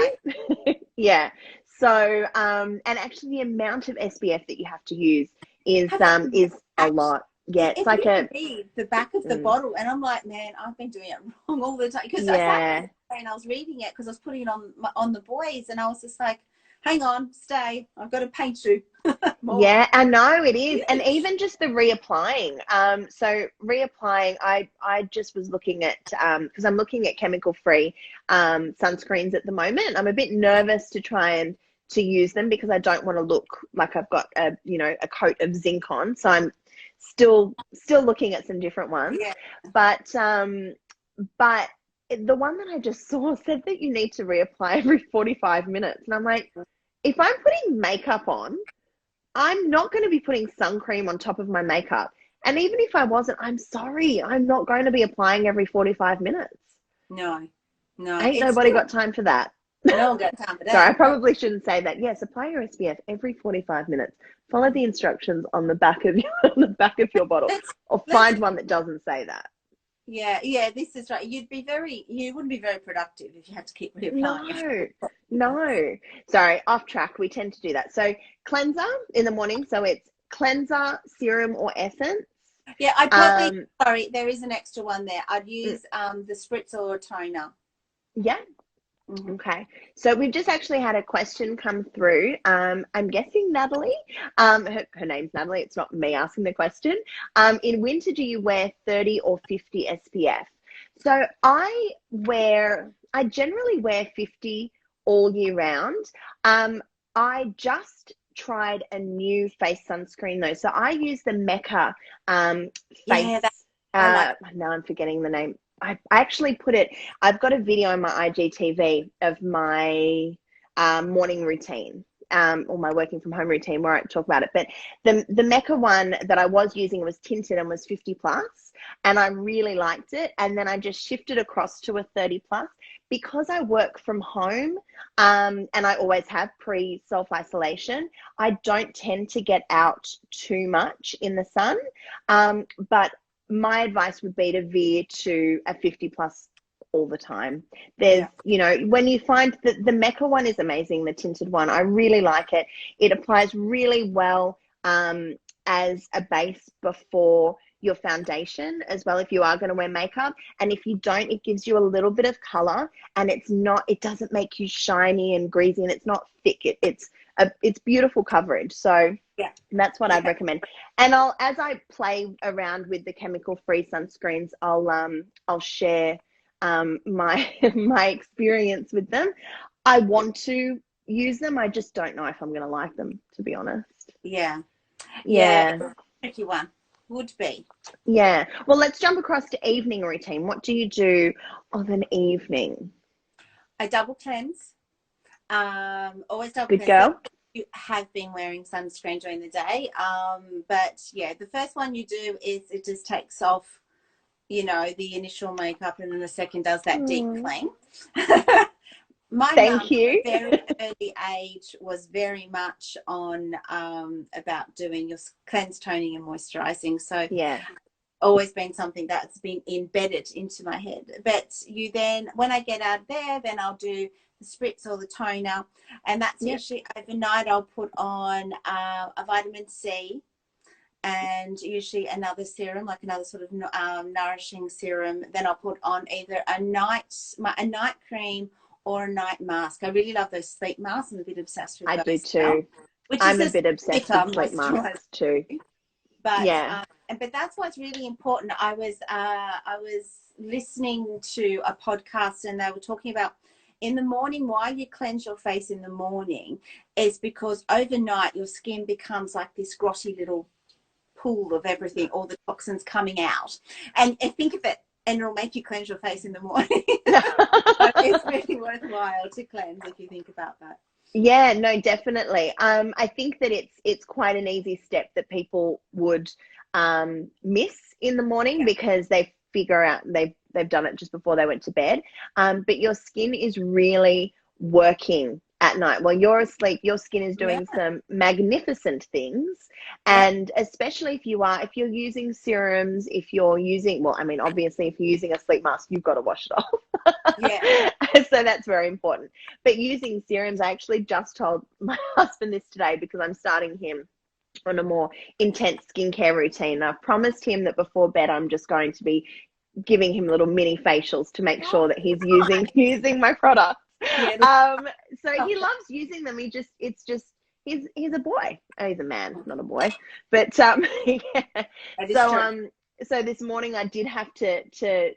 Yeah. So, and actually the amount of SPF that you have to use is a lot. Yeah, it's like read the back of the bottle, and I'm like, man, I've been doing it wrong all the time, because and I was reading it because I was putting it on the boys, and I was just like, hang on, stay, I've got to paint you. Yeah, I know it is. And even just the reapplying. So reapplying, I just was looking at, because I'm looking at chemical free sunscreens at the moment. I'm a bit nervous to try and to use them, because I don't want to look like I've got a coat of zinc on. So I'm still looking at some different ones. Yeah. But the one that I just saw said that you need to reapply every 45 minutes. And I'm like, if I'm putting makeup on, I'm not going to be putting sun cream on top of my makeup. And even if I wasn't, I'm sorry, I'm not going to be applying every 45 minutes. No. Ain't nobody got time for that. No one got time for that. Sorry, I probably shouldn't say that. Yes, apply your SPF every 45 minutes. Follow the instructions on the back of your bottle, or find one that doesn't say that. Yeah, this is right. You wouldn't be very productive if you had to keep reapplying. No. Sorry, off track. We tend to do that. So cleanser in the morning. So it's cleanser, serum, or essence. Yeah, I probably, sorry, there is an extra one there. I'd use the spritz or a toner. Yeah. Mm-hmm. Okay, so we've just actually had a question come through. I'm guessing Natalie. Her name's Natalie. It's not me asking the question. In winter, do you wear 30 or 50 SPF? So I generally wear 50 all year round. I just tried a new face sunscreen though. So I use the Mecca face. Now I'm forgetting the name. I actually I've got a video on my IGTV of my morning routine, or my working from home routine where I talk about it. But the Mecca one that I was using was tinted and was 50 plus, and I really liked it. And then I just shifted across to a 30 plus because I work from home, and I always have pre self-isolation. I don't tend to get out too much in the sun, but my advice would be to veer to a 50 plus all the time. There's, you know, when you find that the Mecca one is amazing, the tinted one, I really like it. It applies really well as a base before your foundation as well, if you are going to wear makeup. And if you don't, it gives you a little bit of color, and it doesn't make you shiny and greasy, and it's not thick. It's beautiful coverage. So that's what I'd recommend. And as I play around with the chemical free sunscreens, I'll share my experience with them. I want to use them. I just don't know if I'm going to like them, to be honest. Yeah. Tricky one would be. Yeah. Well, let's jump across to evening routine. What do you do of an evening? I double cleanse. Always double Good cleanse. girl. You have been wearing sunscreen during the day. But yeah, the first one you do is it just takes off, you know, the initial makeup, and then the second does that deep clean. My Thank you. At a very early age was very much on about doing your cleanse, toning and moisturizing. So always been something that's been embedded into my head. But you then, when I get out there, then I'll do the spritz or the toner, and that's usually overnight. I'll put on a vitamin C, and usually another serum, like another sort of nourishing serum. Then I'll put on either a night cream or a night mask. I really love those sleep masks. I'm a bit obsessed with those. I do too. I'm a bit obsessed with sleep masks too. But but that's what's really important. I was listening to a podcast, and they were talking about in the morning, why you cleanse your face in the morning is because overnight your skin becomes like this grotty little pool of everything, all the toxins coming out. And think of it, and it'll make you cleanse your face in the morning. It's really worthwhile to cleanse if you think about that. Yeah, no, definitely. I think that it's quite an easy step that people would miss in the morning because they figure out they've done it just before they went to bed. But your skin is really working at night. While you're asleep, your skin is doing some magnificent things. And especially if you're using serums, if you're using, well, I mean, obviously if you're using a sleep mask, you've got to wash it off. So that's very important. But using serums, I actually just told my husband this today because I'm starting him on a more intense skincare routine. I've promised him that before bed, I'm just going to be giving him little mini facials to make sure that he's using my products. So he loves using them. He's a boy. Oh, he's a man, not a boy. But so this morning I did have to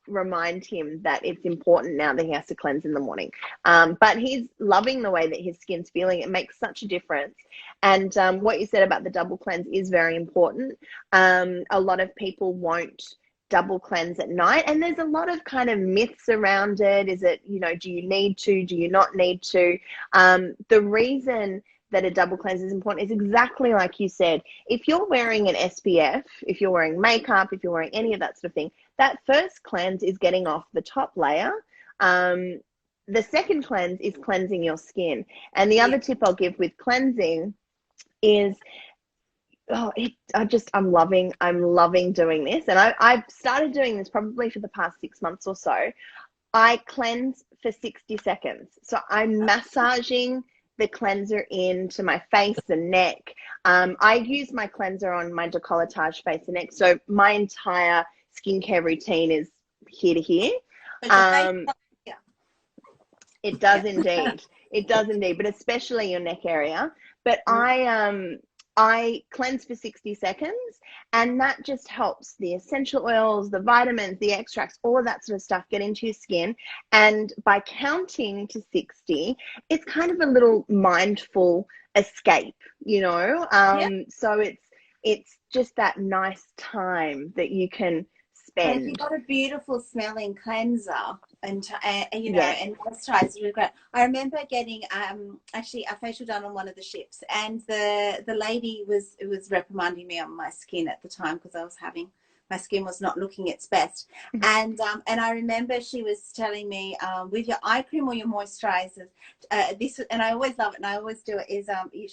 remind him that it's important now that he has to cleanse in the morning. But he's loving the way that his skin's feeling. It makes such a difference. And what you said about the double cleanse is very important. A lot of people won't double cleanse at night, and there's a lot of kind of myths around it. Is it, you know, do you need to, do you not need to? The reason that a double cleanse is important is exactly like you said. If you're wearing an SPF, if you're wearing makeup, if you're wearing any of that sort of thing, that first cleanse is getting off the top layer. The second cleanse is cleansing your skin. And the other tip I'll give with cleansing is, I'm loving doing this. And I've started doing this probably for the past 6 months or so. I cleanse for 60 seconds. So I'm massaging the cleanser into my face and neck. I use my cleanser on my décolletage face and neck. So my entire skincare routine is here to here. It does indeed. It does indeed, but especially your neck area. But I cleanse for 60 seconds, and that just helps the essential oils, the vitamins, the extracts, all of that sort of stuff get into your skin. And by counting to 60, it's kind of a little mindful escape, you know? So it's just that nice time that you can But if spend. you've got a beautiful smelling cleanser and you know, Yes. and moisturizer is really great. I remember getting actually a facial done on one of the ships, and the lady was reprimanding me on my skin at the time because my skin was not looking its best. And I remember she was telling me with your eye cream or your moisturizer, this, and I always love it and I always do it, is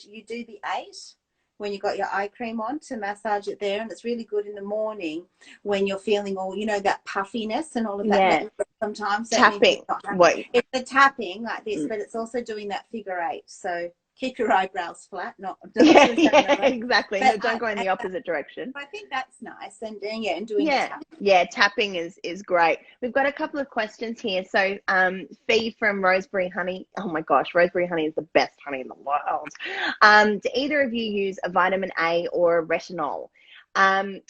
you do the 8 when you got your eye cream on to massage it there, and it's really good in the morning when you're feeling all, you know, that puffiness and all of that. Yeah. Sometimes Tapping. Wait. it's the tapping like this, but it's also doing that figure 8. So keep your eyebrows flat, not Yeah, exactly. But, no, don't go in the opposite direction. I think that's nice, and and doing the tapping. Yeah, tapping is great. We've got a couple of questions here. So Fee from Roseberry Honey. Oh my gosh, Roseberry Honey is the best honey in the world. Do either of you use a vitamin A or a retinol? I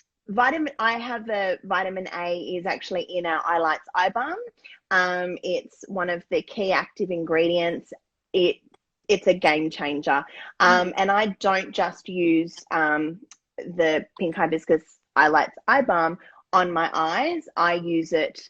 have a vitamin A is actually in our Eye Lights Eye Balm. It's one of the key active ingredients. It's a game changer. And I don't just use the Pink Hibiscus Eye Lights Eye Balm on my eyes. I use it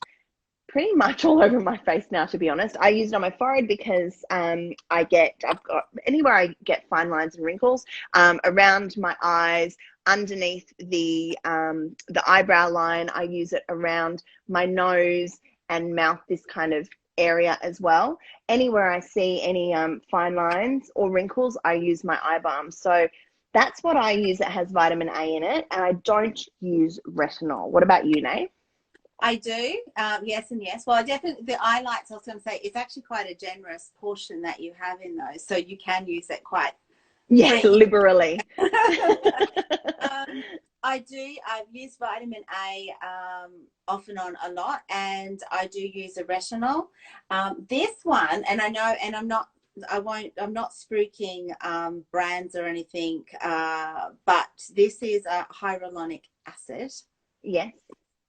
pretty much all over my face now, to be honest. I use it on my forehead because I've got anywhere I get fine lines and wrinkles, around my eyes, underneath the eyebrow line. I use it around my nose and mouth, this kind of area as well. Anywhere I see any fine lines or wrinkles, I use my eye balm. So that's what I use that has vitamin A in it, and I don't use retinol. What about you, Nate? I do, yes and yes. Well, I definitely, the eye lights, I was going to say, it's actually quite a generous portion that you have in those, so you can use it quite liberally. I've used vitamin A off and on a lot, and I do use a retinol. This one, and I know, and I'm not spruiking brands or anything, but this is a hyaluronic acid. Yes.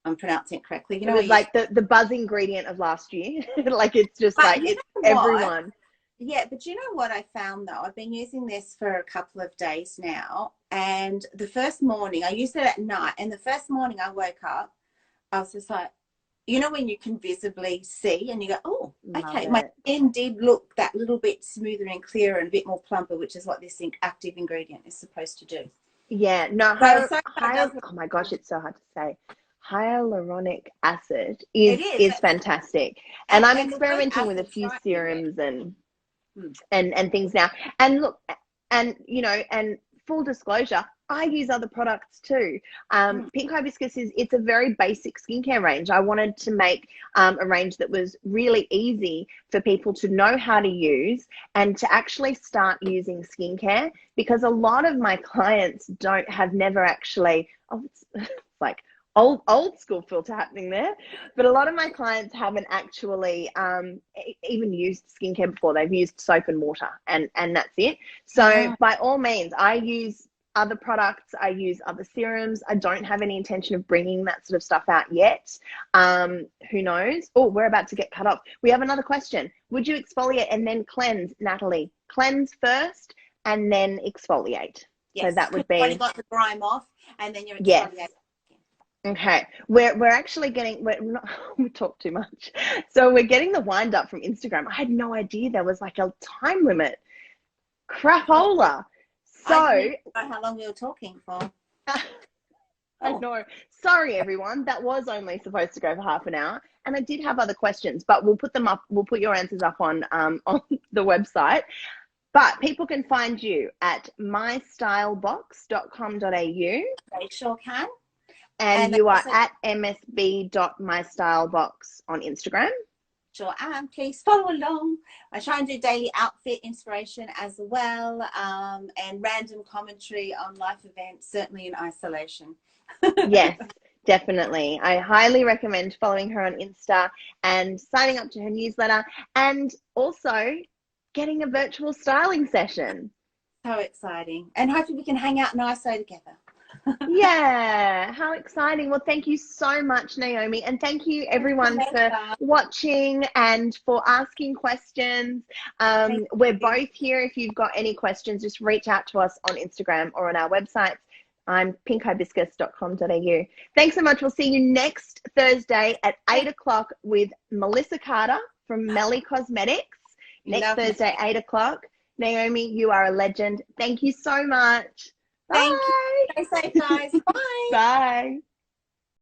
I'm pronouncing it correctly. You know, it was like the buzz ingredient of last year. Like it's just but like it's everyone. Yeah, but you know what I found though? I've been using this for a couple of days now, and the first morning I used it at night, and the first morning I woke up, I was just like, you know, when you can visibly see and you go, oh, okay, my skin did look that little bit smoother and clearer and a bit more plumper, which is what this active ingredient is supposed to do. Yeah, no, oh my gosh, it's so hard to say. Hyaluronic acid is fantastic, and I'm experimenting with a few serums and things now. And look, and you know, and full disclosure, I use other products too. Pink Hibiscus it's a very basic skincare range. I wanted to make a range that was really easy for people to know how to use and to actually start using skincare, because a lot of my clients have never actually, it's like old school filter happening there, but a lot of my clients haven't actually even used skincare before. They've used soap and water and that's it. So by all means, I use other products, I use other serums. I don't have any intention of bringing that sort of stuff out yet. Who knows? Oh, we're about to get cut off. We have another question. Would you exfoliate and then cleanse, Natalie? Cleanse first and then exfoliate. Yes. So that would be, you got the grime off and then you're exfoliating. Yes. Okay, we're actually getting, we talk too much. So we're getting the wind up from Instagram. I had no idea there was like a time limit. Crapola. So I didn't know how long we were talking for. I know. Sorry, everyone. That was only supposed to go for half an hour. And I did have other questions, but we'll put them up. We'll put your answers up on the website. But people can find you at mystylebox.com.au. They sure can. And you are at msb.mystylebox on Instagram. Sure am. Please follow along. I try and do daily outfit inspiration as well, and random commentary on life events, certainly in isolation. Yes, definitely. I highly recommend following her on Insta and signing up to her newsletter, and also getting a virtual styling session. So exciting. And hopefully we can hang out in ISO together. Yeah, how exciting. Well, thank you so much, Naomi, and thank you everyone for watching and for asking questions. We're both here. If you've got any questions, just reach out to us on Instagram or on our website. I'm pinkhibiscus.com.au. Thanks so much. We'll see you next Thursday at 8 o'clock with Melissa Carter from Melly Cosmetics. Next Thursday, 8 o'clock. Naomi, you are a legend. Thank you so much. Thank Bye. you. Stay safe, guys. Bye. Bye.